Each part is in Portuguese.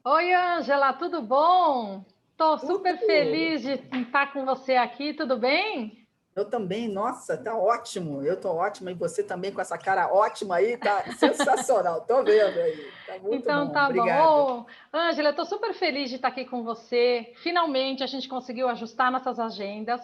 Oi, Ângela, tudo bom? Estou super Tudo. feliz de estar com você aqui, tudo bem? Eu também, nossa, tá ótimo. Eu tô ótima e você também com essa cara ótima aí, tá sensacional. Tô vendo aí. Tá muito Então bom. tá bom. Obrigada. Ângela, eu estou super feliz de estar aqui com você. Finalmente a gente conseguiu ajustar nossas agendas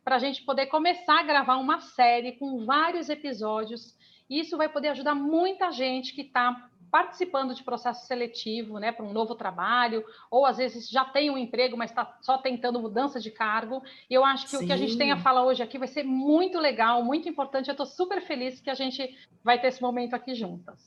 para a gente poder começar a gravar uma série com vários episódios. E isso vai poder ajudar muita gente que está participando de processo seletivo, né, para um novo trabalho, ou às vezes já tem um emprego, mas está só tentando mudança de cargo. E eu acho que o que a gente tem a Sim, falar hoje aqui vai ser muito legal, muito importante. Eu estou super feliz que a gente vai ter esse momento aqui juntas.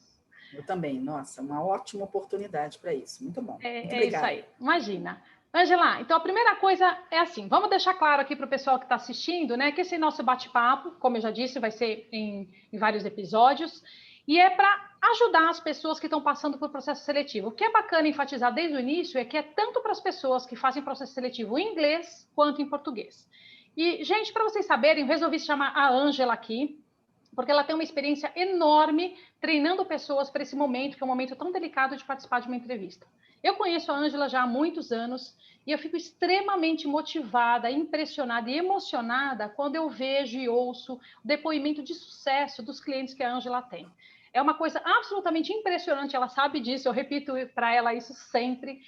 eu também. Nossa, uma ótima oportunidade para isso. Muito bom. Muito É isso aí, obrigada. imagina. Angela, então a primeira coisa é assim, vamos deixar claro aqui para o pessoal que está assistindo, né, que esse nosso bate-papo, como eu já disse, vai ser em vários episódios, e é para ajudar as pessoas que estão passando por processo seletivo. O que é bacana enfatizar desde o início é que é tanto para as pessoas que fazem processo seletivo em inglês quanto em português. E, gente, para vocês saberem, eu resolvi chamar a Ângela aqui, porque ela tem uma experiência enorme treinando pessoas para esse momento, que é um momento tão delicado de participar de uma entrevista. Eu conheço a Ângela já há muitos anos e eu fico extremamente motivada, impressionada e emocionada quando eu vejo e ouço o depoimento de sucesso dos clientes que a Ângela tem. É uma coisa absolutamente impressionante, ela sabe disso, eu repito para ela isso sempre.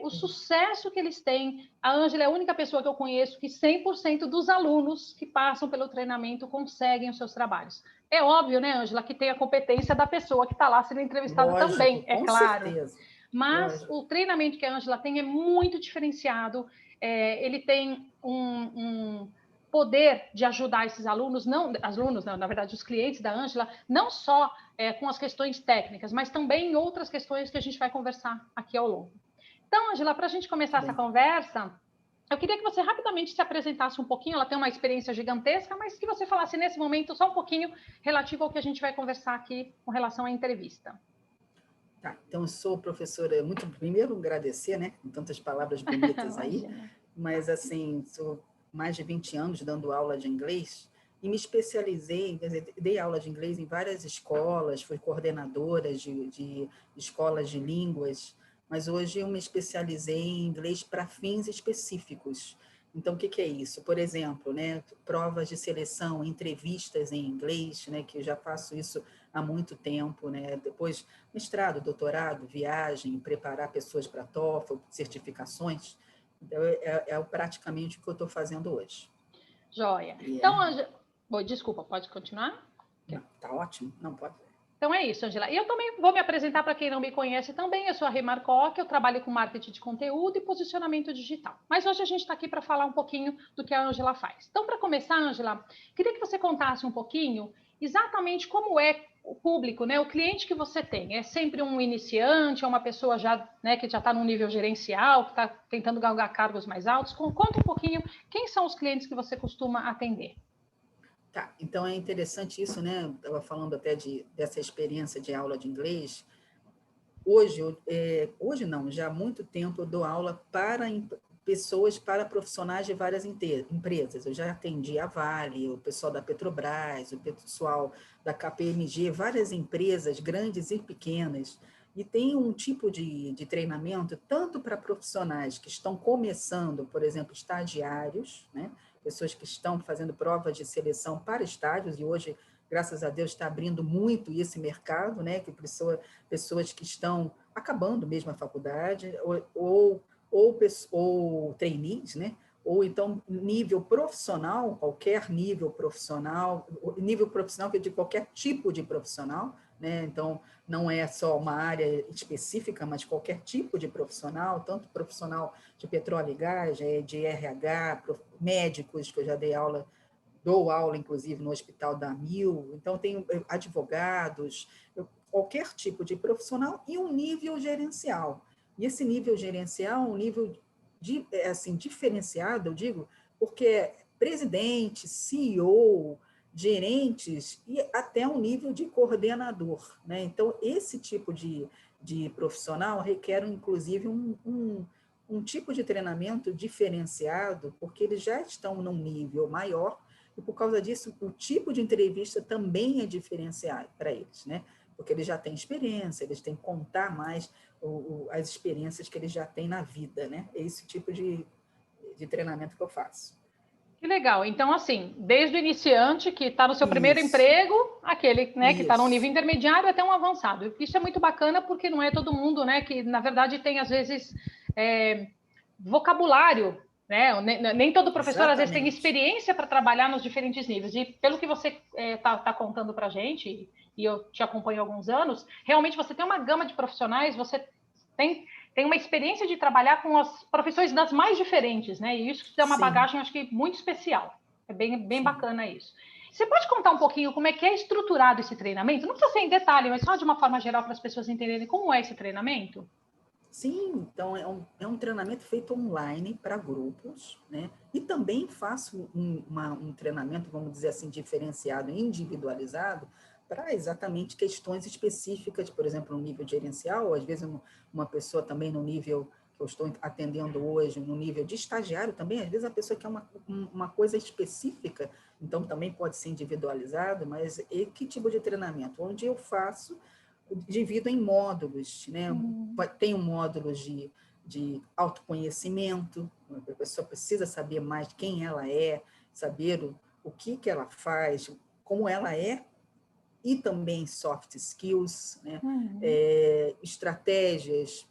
O sucesso que eles têm, a Ângela é a única pessoa que eu conheço que 100% dos alunos que passam pelo treinamento conseguem os seus trabalhos. É óbvio, né, Ângela, que tem a competência da pessoa que está lá sendo entrevistada Lógico, também, é com claro. certeza. Mas Lógico. o treinamento que a Ângela tem é muito diferenciado. Ele tem um poder de ajudar esses alunos, não, na verdade, os clientes da Ângela, não só com as questões técnicas, mas também em outras questões que a gente vai conversar aqui ao longo. Então, Ângela, para a gente Muito começar essa bem. conversa, eu queria que você rapidamente se apresentasse um pouquinho. Ela tem uma experiência gigantesca, mas que você falasse nesse momento só um pouquinho relativo ao que a gente vai conversar aqui com relação à entrevista. Tá, então eu sou professora, muito primeiro agradecer, né, com tantas palavras bonitas aí, Imagina. mas assim, sou mais de 20 anos dando aula de inglês e me especializei, quer dizer, dei aula de inglês em várias escolas, fui coordenadora de escolas de línguas, mas hoje eu me especializei em inglês para fins específicos. Então, o que que é isso? Por exemplo, né, provas de seleção, entrevistas em inglês, né, que eu já faço isso há muito tempo, né? Depois, mestrado, doutorado, viagem, preparar pessoas para TOEFL, certificações. Então, praticamente o que eu estou fazendo hoje. Joia. E Então, Ângela... Oi, desculpa, pode continuar? não, tá ótimo, não pode. Então é isso, Angela. E eu também vou me apresentar para quem não me conhece também. Eu sou a Rê Marcoc, eu trabalho com marketing de conteúdo e posicionamento digital. Mas hoje a gente está aqui para falar um pouquinho do que a Angela faz. Então, para começar, Angela, queria que você contasse um pouquinho exatamente como é o público, né? O cliente que você tem. É sempre um iniciante, é uma pessoa já, né, que já está num nível gerencial, que está tentando galgar cargos mais altos? Conta um pouquinho quem são os clientes que você costuma atender. Tá, então é interessante isso, né? Eu estava falando até dessa experiência de aula de inglês. Hoje, hoje não, já há muito tempo eu dou aula para pessoas, para profissionais de várias empresas. Eu já atendi a Vale, o pessoal da Petrobras, o pessoal da KPMG, várias empresas grandes e pequenas. E tem um tipo de treinamento tanto para profissionais que estão começando, por exemplo, estagiários, né? Pessoas que estão fazendo provas de seleção para estágios, e hoje, graças a Deus, está abrindo muito esse mercado, né? Que pessoas que estão acabando mesmo a faculdade, ou trainees, né? Ou então nível profissional, qualquer nível profissional que eu digo qualquer tipo de profissional, né? Então não é só uma área específica, mas qualquer tipo de profissional, tanto profissional de petróleo e gás, de RH, médicos, que eu já dou aula, inclusive, no Hospital da Mil, então tem advogados, qualquer tipo de profissional e um nível gerencial. E esse nível gerencial é um nível assim, diferenciado, eu digo, porque presidente, CEO, gerentes e até um nível de coordenador, né? Então, esse tipo de profissional requer, inclusive, um tipo de treinamento diferenciado, porque eles já estão num nível maior e, por causa disso, o tipo de entrevista também é diferenciado para eles, né? porque eles já têm experiência, eles têm que contar mais as experiências que eles já têm na vida, né? É esse tipo de treinamento que eu faço. Que legal. Então, assim, desde o iniciante, que está no seu primeiro Isso, emprego, aquele, né, que está no nível isso. intermediário, até um avançado. Isso é muito bacana, porque não é todo mundo, né, que, na verdade, tem, às vezes, vocabulário, né? Nem todo professor, às vezes, tem Exatamente. experiência para trabalhar nos diferentes níveis. E pelo que você tá contando para a gente, e eu te acompanho há alguns anos, realmente você tem uma gama de profissionais, você tem uma experiência de trabalhar com as profissões das mais diferentes, né? E isso te dá uma Sim, bagagem, acho que, muito especial. É bem sim. bacana isso. Você pode contar um pouquinho como é que é estruturado esse treinamento? Não precisa ser em detalhe, mas só de uma forma geral para as pessoas entenderem como é esse treinamento? Sim, então é um treinamento feito online para grupos, né? E também faço um treinamento, vamos dizer assim, diferenciado, individualizado, para exatamente questões específicas, por exemplo, no nível gerencial, às vezes uma pessoa também no nível que eu estou atendendo hoje, no nível de estagiário também, às vezes a pessoa quer uma coisa específica, então também pode ser individualizado, mas e que tipo de treinamento? Onde eu faço divido em módulos, né? Tem um módulo de autoconhecimento, a pessoa precisa saber mais quem ela é, saber o que ela faz, como ela é, e também soft skills, né? Estratégias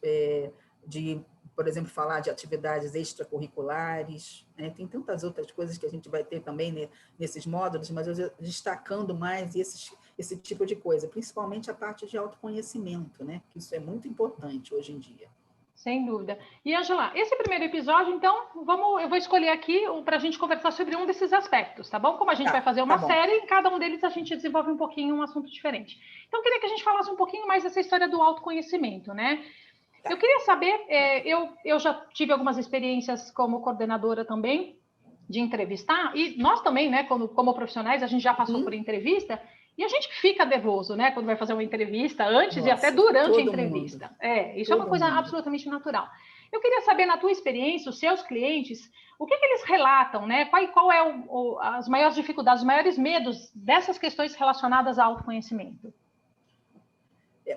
de, por exemplo, falar de atividades extracurriculares, né? Tem tantas outras coisas que a gente vai ter também nesses módulos, mas eu destacando mais esse tipo de coisa, principalmente a parte de autoconhecimento, né? Que isso é muito importante hoje em dia. Sem dúvida. E, Angela, esse primeiro episódio, então, eu vou escolher aqui para a gente conversar sobre um desses aspectos, tá bom? Como a gente vai fazer Tá uma bom. série, em cada um deles a gente desenvolve um pouquinho um assunto diferente. Então, eu queria que a gente falasse um pouquinho mais dessa história do autoconhecimento, né? Eu Tá. queria saber, eu já tive algumas experiências como coordenadora também, de entrevistar, e nós também, né, como profissionais, a gente já passou por Uhum. entrevista, e a gente fica nervoso, né, quando vai fazer uma entrevista, antes e até Nossa, durante a todo mundo, entrevista. Isso é uma todo coisa mundo. absolutamente natural. Eu queria saber, na tua experiência, os seus clientes, o que eles relatam, né? Qual é as maiores dificuldades, os maiores medos dessas questões relacionadas ao autoconhecimento?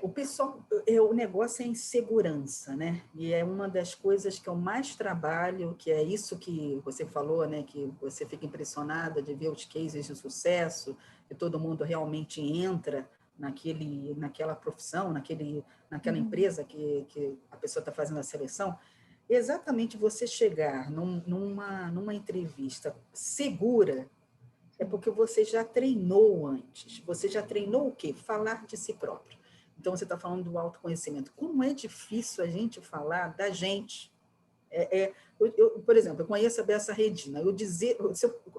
O pessoal, o negócio é insegurança, né? E é uma das coisas que eu mais trabalho, que é isso que você falou, né? Que você fica impressionada de ver os cases de sucesso, que todo mundo realmente entra naquela profissão, naquela empresa que a pessoa está fazendo a seleção. Exatamente você chegar numa entrevista segura, é porque você já treinou antes. Você já treinou o quê? Falar de si próprio. Então, você está falando do autoconhecimento. Como é difícil a gente falar da gente. Por exemplo, eu conheço a Bessa Regina.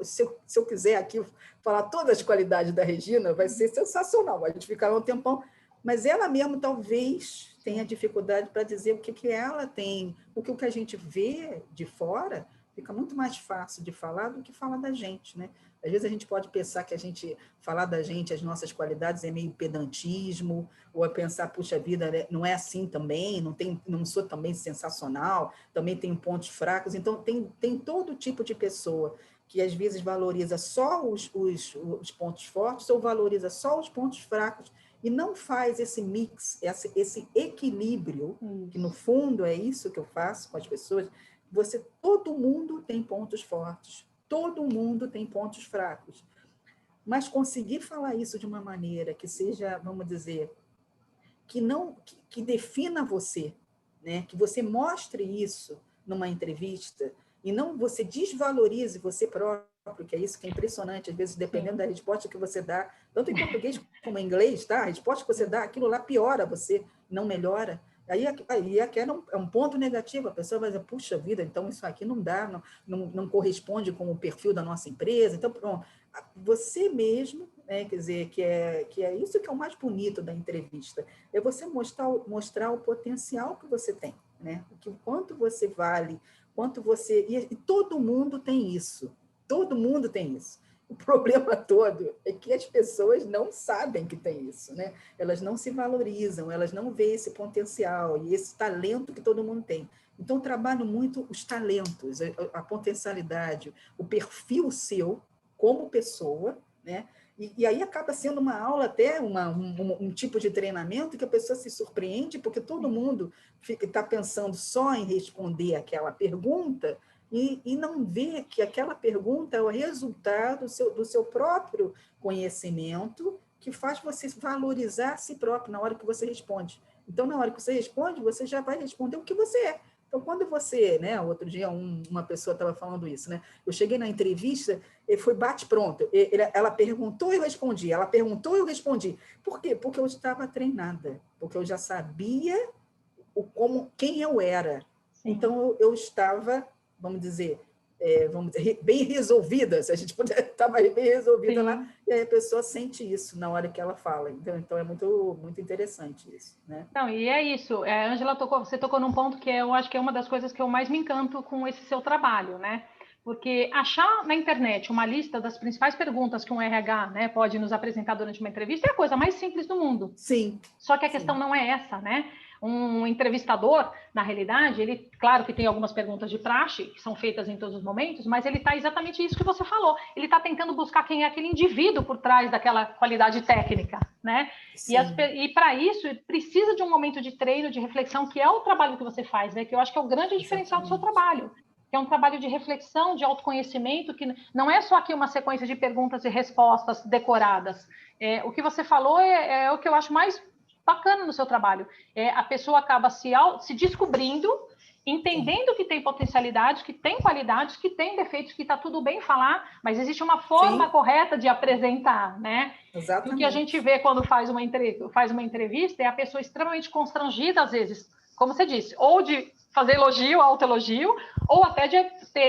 Se eu quiser aqui falar todas as qualidades da Regina, vai ser sensacional. A gente ficar um tempão. Mas ela mesma talvez tenha dificuldade para dizer o que ela tem. O que a gente vê de fora fica muito mais fácil de falar do que falar da gente, né? Às vezes a gente pode pensar que a gente falar da gente, as nossas qualidades, é meio pedantismo, ou é pensar, puxa vida, não é assim também, não sou também sensacional, também tenho pontos fracos. Então, tem todo tipo de pessoa que às vezes valoriza só os pontos fortes ou valoriza só os pontos fracos e não faz esse mix, esse equilíbrio, que no fundo é isso que eu faço com as pessoas. Todo mundo tem pontos fortes, todo mundo tem pontos fracos, mas conseguir falar isso de uma maneira que seja, vamos dizer, que defina você, né? Que você mostre isso numa entrevista e não você desvalorize você próprio, que é isso que é impressionante, às vezes, dependendo Sim. da resposta que você dá, tanto em português como em inglês, tá? A resposta que você dá, aquilo lá piora você, não melhora. Aí aqui é um ponto negativo, a pessoa vai dizer, puxa vida, então isso aqui não dá, não corresponde com o perfil da nossa empresa, então pronto. Você mesmo, né, quer dizer, que é isso que é o mais bonito da entrevista, é você mostrar o potencial que você tem, né? O quanto você vale, quanto você... E todo mundo tem isso, todo mundo tem isso. O problema todo é que as pessoas não sabem que tem isso, né? Elas não se valorizam, elas não veem esse potencial e esse talento que todo mundo tem. Então, eu trabalho muito os talentos, a potencialidade, o perfil seu como pessoa, né? E aí acaba sendo uma aula, até um tipo de treinamento que a pessoa se surpreende, porque todo mundo está pensando só em responder aquela pergunta e não vê que aquela pergunta é o resultado do seu próprio conhecimento, que faz você valorizar a si próprio na hora que você responde. Então, na hora que você responde, você já vai responder o que você é. Então, quando você, né, outro dia uma pessoa estava falando isso, né? Eu cheguei na entrevista, e foi bate-pronto. Ela perguntou e eu respondi, ela perguntou e eu respondi. Por quê? Porque eu estava treinada, porque eu já sabia quem eu era. Sim. Então, eu estava, vamos dizer, bem resolvida, se a gente puder, estava bem resolvida Sim. lá, e aí a pessoa sente isso na hora que ela fala. Então é muito, muito interessante isso, né? Não, e é isso. Ângela, você tocou num ponto que eu acho que é uma das coisas que eu mais me encanto com esse seu trabalho, né? Porque achar na internet uma lista das principais perguntas que um RH, né, pode nos apresentar durante uma entrevista é a coisa mais simples do mundo. Sim. Só que a sim. questão não é essa, né? Um entrevistador, na realidade, ele, claro que tem algumas perguntas de praxe, que são feitas em todos os momentos, mas ele está exatamente isso que você falou. Ele está tentando buscar quem é aquele indivíduo por trás daquela qualidade técnica, né? E para isso, precisa de um momento de treino, de reflexão, que é o trabalho que você faz, né? Que eu acho que é o grande diferencial do seu trabalho. Que é um trabalho de reflexão, de autoconhecimento, que não é só aqui uma sequência de perguntas e respostas decoradas. O que você falou é o que eu acho mais bacana no seu trabalho. A pessoa acaba se descobrindo, entendendo Sim. que tem potencialidades, que tem qualidades, que tem defeitos, que está tudo bem falar, mas existe uma forma Sim. correta de apresentar, né? Exatamente. E o que a gente vê quando faz uma entrevista é a pessoa extremamente constrangida, às vezes, como você disse, ou de fazer elogio, autoelogio, ou até de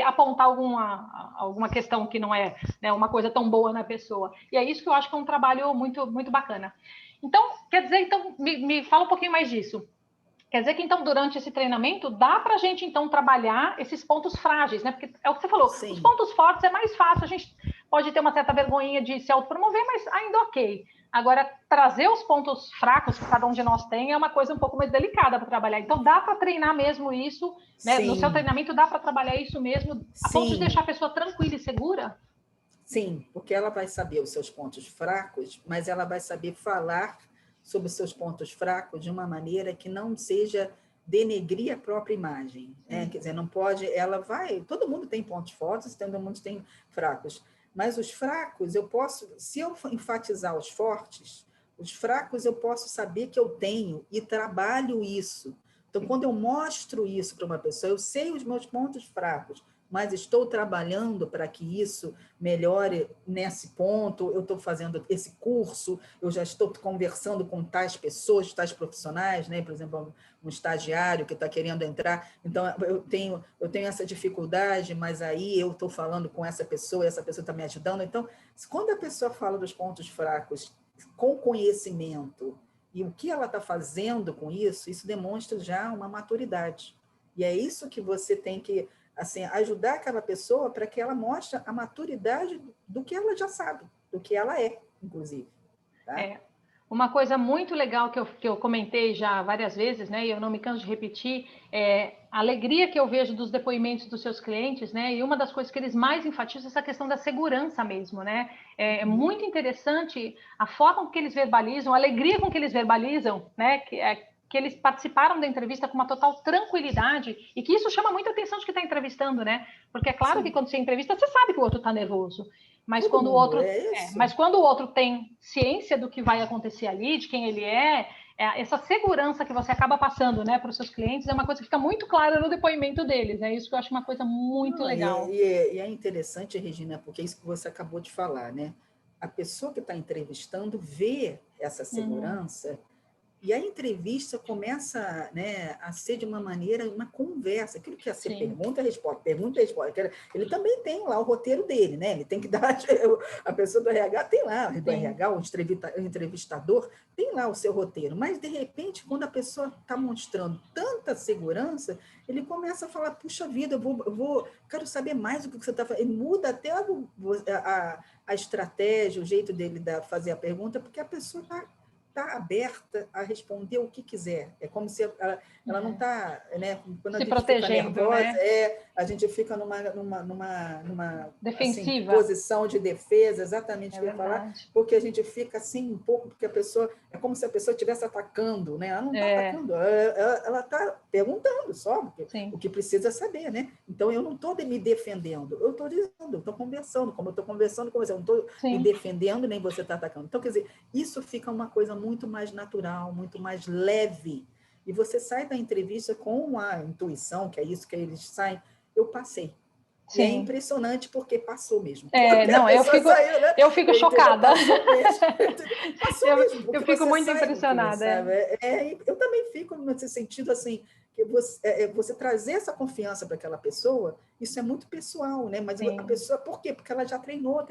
apontar alguma questão que não é, né, uma coisa tão boa na pessoa. E é isso que eu acho que é um trabalho muito, muito bacana. Então, quer dizer, me fala um pouquinho mais disso. Quer dizer que, então, durante esse treinamento, dá para a gente, então, trabalhar esses pontos frágeis, né? Porque é o que você falou, Sim. os pontos fortes é mais fácil, a gente pode ter uma certa vergonhinha de se autopromover, mas ainda ok. Agora, trazer os pontos fracos que cada um de nós tem é uma coisa um pouco mais delicada para trabalhar. Então, dá para treinar mesmo isso, né? No seu treinamento, dá para trabalhar isso mesmo, a ponto de deixar a pessoa tranquila e segura? Sim, porque ela vai saber os seus pontos fracos, mas ela vai saber falar sobre os seus pontos fracos de uma maneira que não seja denegrir a própria imagem. Quer dizer, não pode, todo mundo tem pontos fortes, todo mundo tem fracos, mas os fracos, se eu enfatizar os fortes, os fracos eu posso saber que eu tenho e trabalho isso. Então, quando eu mostro isso para uma pessoa, eu sei os meus pontos fracos, mas estou trabalhando para que isso melhore nesse ponto, eu estou fazendo esse curso, eu já estou conversando com tais pessoas, tais profissionais, né? Por exemplo, um estagiário que está querendo entrar, então eu tenho essa dificuldade, mas aí eu estou falando com essa pessoa está me ajudando. Então, quando a pessoa fala dos pontos fracos com conhecimento e o que ela está fazendo com isso demonstra já uma maturidade. E é isso que você tem que assim, ajudar aquela pessoa para que ela mostre a maturidade do que ela já sabe, do que ela é, inclusive. Tá? Uma coisa muito legal que eu comentei já várias vezes, né, e eu não me canso de repetir, é a alegria que eu vejo dos depoimentos dos seus clientes, né, e uma das coisas que eles mais enfatizam é essa questão da segurança mesmo, né, é muito interessante a forma com que eles verbalizam, a alegria com que eles verbalizam, né, que eles participaram da entrevista com uma total tranquilidade e que isso chama muita atenção de quem está entrevistando, né? Porque é claro Sim. que quando você entrevista, você sabe que o outro está nervoso. Mas quando o outro tem ciência do que vai acontecer ali, de quem ele essa segurança que você acaba passando, né, para os seus clientes é uma coisa que fica muito clara no depoimento deles. É isso que eu acho uma coisa muito legal. E é interessante, Regina, porque é isso que você acabou de falar, né? A pessoa que está entrevistando vê essa segurança. E a entrevista começa, né, a ser de uma maneira, uma conversa. Aquilo que ia ser pergunta e resposta. Ele também tem lá o roteiro dele, né? Ele tem que dar... A pessoa do RH tem lá, do RH, o entrevistador, tem lá o seu roteiro. Mas, de repente, quando a pessoa está mostrando tanta segurança, ele começa a falar, puxa vida, quero saber mais do que você está fazendo. Ele muda até a estratégia, o jeito dele fazer a pergunta, porque a pessoa está está aberta a responder o que quiser. É como se ela não está, né? Quando a se gente protegendo, fica nervosa, né? a gente fica numa assim, Defensiva. posição de defesa, exatamente o que eu ia falar, Verdade. porque a gente fica assim um pouco, porque a pessoa, é como se a pessoa estivesse atacando, né? Ela não está atacando, ela está perguntando só o que precisa saber, né? Então, eu não estou me defendendo, eu estou dizendo, eu estou conversando, como eu estou conversando com você, eu não estou me defendendo, nem você está atacando. Então, quer dizer, isso fica uma coisa muito mais natural, muito mais leve, e você sai da entrevista com a intuição, que é isso que eles saem, eu passei. Sim. E é impressionante porque passou mesmo. Não, saiu, né? Eu fico chocada. Passou mesmo. Passou mesmo. Eu fico muito impressionada. Eu também fico nesse sentido assim, que você trazer essa confiança para aquela pessoa, isso é muito pessoal, né? Mas a pessoa, por quê? Porque ela já treinou.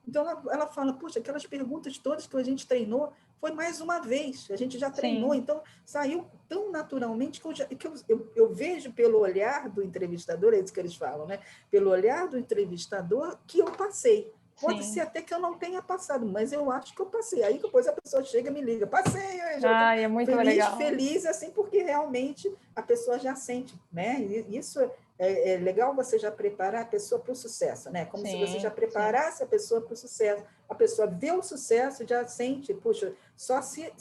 Então ela fala, puxa, aquelas perguntas todas que a gente treinou, foi mais uma vez, a gente já treinou, então saiu tão naturalmente que eu vejo pelo olhar do entrevistador, é isso que eles falam, né? Pelo olhar do entrevistador que eu passei. Pode ser até que eu não tenha passado, mas eu acho que eu passei. Aí depois a pessoa chega e me liga, passei, eu já é muito legal. Feliz, assim, porque realmente a pessoa já sente, né? E isso é legal você já preparar a pessoa para o sucesso, né? Como se você já preparasse a pessoa para o sucesso. A pessoa vê o sucesso, já sente, puxa, só se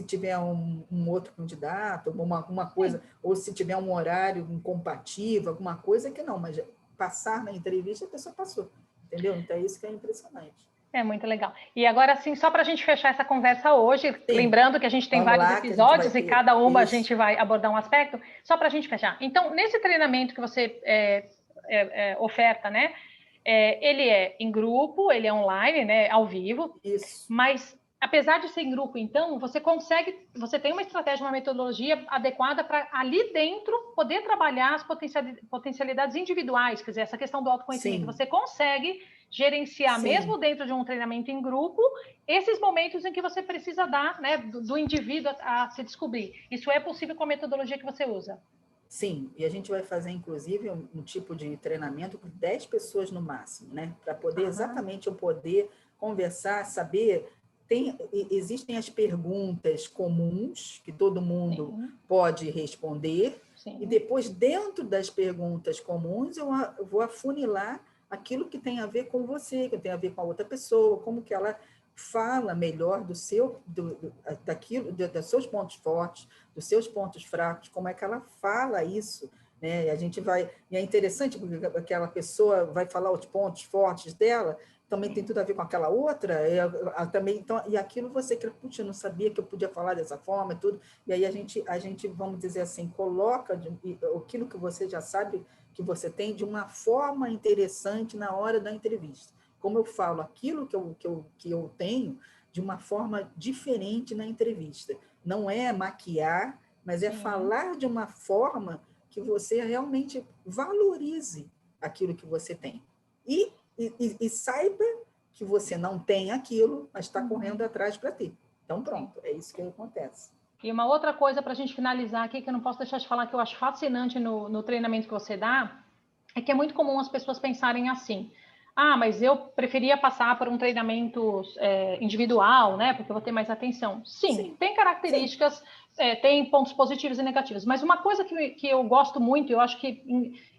tiver um outro candidato, alguma coisa, ou se tiver um horário incompatível, alguma coisa que não, mas passar na entrevista, a pessoa passou, entendeu? Então, é isso que é impressionante. É muito legal. E agora, assim, só para a gente fechar essa conversa hoje, lembrando que a gente tem vários episódios e cada uma a gente vai abordar um aspecto, só para a gente fechar. Então, nesse treinamento que você oferta, né, ele é em grupo, ele é online, né, ao vivo, mas apesar de ser em grupo, então, você tem uma estratégia, uma metodologia adequada para ali dentro poder trabalhar as potencialidades individuais, quer dizer, essa questão do autoconhecimento. Você consegue gerenciar, mesmo dentro de um treinamento em grupo, esses momentos em que você precisa dar, né, do indivíduo a se descobrir. Isso é possível com a metodologia que você usa? Sim, e a gente vai fazer, inclusive, um tipo de treinamento com 10 pessoas no máximo, né? Para poder exatamente eu poder conversar, saber... Existem as perguntas comuns que todo mundo pode responder, e depois, dentro das perguntas comuns, eu vou afunilar aquilo que tem a ver com você, que tem a ver com a outra pessoa, como que ela fala melhor dos seus pontos fortes, dos seus pontos fracos, como é que ela fala isso, né? A gente vai... E é interessante porque aquela pessoa vai falar os pontos fortes dela, também tem tudo a ver com aquela outra, também, então, e aquilo você que, putz, eu não sabia que eu podia falar dessa forma e tudo, e aí a gente, vamos dizer assim, coloca aquilo que você já sabe que você tem de uma forma interessante na hora da entrevista. Como eu falo, aquilo que eu tenho de uma forma diferente na entrevista. Não é maquiar, mas é falar de uma forma que você realmente valorize aquilo que você tem. E saiba que você não tem aquilo, mas está correndo atrás para ter. Então, pronto, é isso que acontece. E uma outra coisa para a gente finalizar aqui, que eu não posso deixar de falar, que eu acho fascinante no treinamento que você dá, é que é muito comum as pessoas pensarem assim: ah, mas eu preferia passar por um treinamento individual, né? Porque eu vou ter mais atenção. Sim. Tem características, tem pontos positivos e negativos. Mas uma coisa que eu gosto muito, eu acho que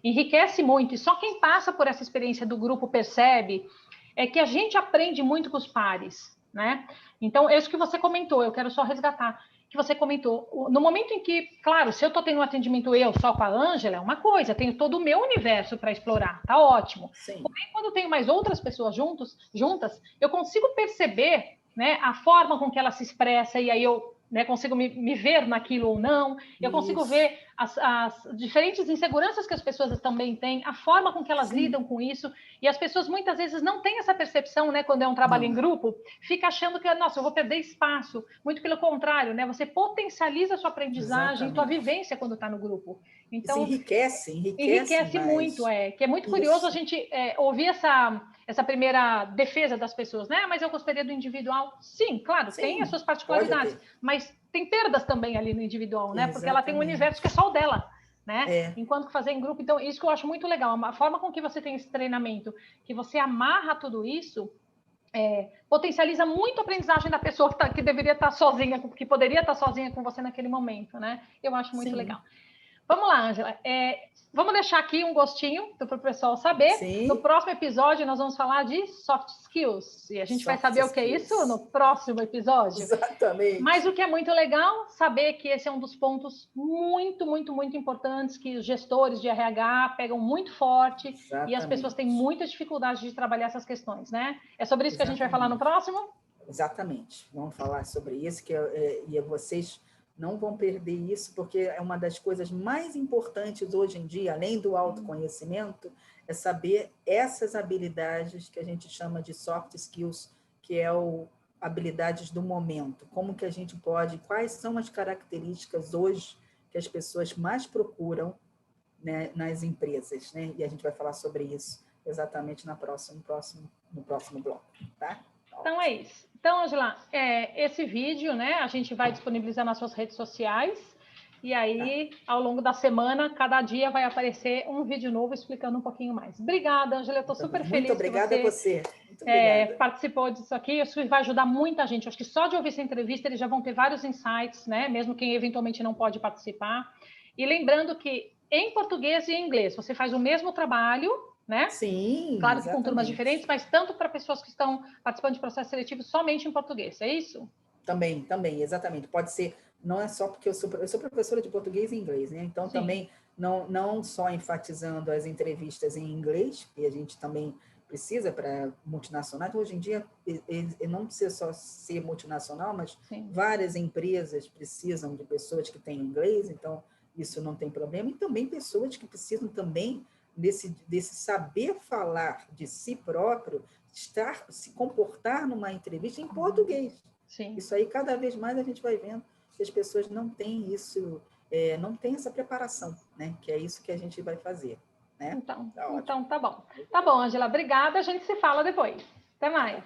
enriquece muito, e só quem passa por essa experiência do grupo percebe, é que a gente aprende muito com os pares, né? Então, é isso que você comentou, eu quero só resgatar, que você comentou. No momento em que, claro, se eu estou tendo um atendimento eu só com a Ângela, é uma coisa, tenho todo o meu universo para explorar, tá ótimo. Porém, quando eu tenho mais outras pessoas juntas, eu consigo perceber, né, a forma com que ela se expressa, e aí eu, né, consigo me ver naquilo ou não, eu consigo ver as diferentes inseguranças que as pessoas também têm, a forma com que elas lidam com isso, e as pessoas muitas vezes não têm essa percepção, né, quando é um trabalho em grupo, fica achando que, nossa, eu vou perder espaço, muito pelo contrário, né, você potencializa a sua aprendizagem, tua vivência quando está no grupo. Então, enriquece muito, que é muito curioso a gente ouvir essa primeira defesa das pessoas, né? Mas eu gostaria do individual. Sim, claro, tem as suas particularidades, mas tem perdas também ali no individual, né? Porque ela tem um universo que é só o dela, né? Enquanto que fazer em grupo, então, isso que eu acho muito legal, a forma com que você tem esse treinamento, que você amarra tudo isso, potencializa muito a aprendizagem da pessoa que deveria estar sozinha, que poderia estar sozinha com você naquele momento, né? Eu acho muito legal. Vamos lá, Ângela. Vamos deixar aqui um gostinho para o pessoal saber. Sim. No próximo episódio, nós vamos falar de soft skills. E a gente vai saber o que é isso no próximo episódio. Exatamente. Mas o que é muito legal, saber que esse é um dos pontos muito, muito, muito importantes que os gestores de RH pegam muito forte. Exatamente. E as pessoas têm muita dificuldade de trabalhar essas questões, né? É sobre isso que a gente vai falar no próximo? Exatamente. Vamos falar sobre isso, e vocês não vão perder isso, porque é uma das coisas mais importantes hoje em dia, além do autoconhecimento, é saber essas habilidades que a gente chama de soft skills, que é habilidades do momento. Como que a gente pode, quais são as características hoje que as pessoas mais procuram, né, nas empresas, né? E a gente vai falar sobre isso exatamente no próximo bloco, tá? Então é isso. Então, Angela, esse vídeo, né, a gente vai disponibilizar nas suas redes sociais, e aí, ao longo da semana, cada dia vai aparecer um vídeo novo explicando um pouquinho mais. Obrigada, Angela, eu estou super feliz muito obrigada que você. Muito obrigada. Participou disso aqui. Isso vai ajudar muita gente. Acho que só de ouvir essa entrevista, eles já vão ter vários insights, né, mesmo quem eventualmente não pode participar. E lembrando que, em português e em inglês, você faz o mesmo trabalho, né? Sim, claro que exatamente. com turmas diferentes, mas tanto para pessoas que estão participando de processo seletivo somente em português, é isso? Também, exatamente. Pode ser, não é só porque eu sou professora de português e inglês, né? Então, sim, também, não só enfatizando as entrevistas em inglês, que a gente também precisa para multinacionais. Hoje em dia, não precisa só ser multinacional, mas sim, várias empresas precisam de pessoas que têm inglês, então isso não tem problema. E também pessoas que precisam também desse saber falar de si próprio, se comportar numa entrevista em português. Sim. Isso aí, cada vez mais a gente vai vendo que as pessoas não têm isso, não têm essa preparação, né? Que é isso que a gente vai fazer, né? Então tá bom. Tá bom, Ângela, obrigada, a gente se fala depois. Até mais.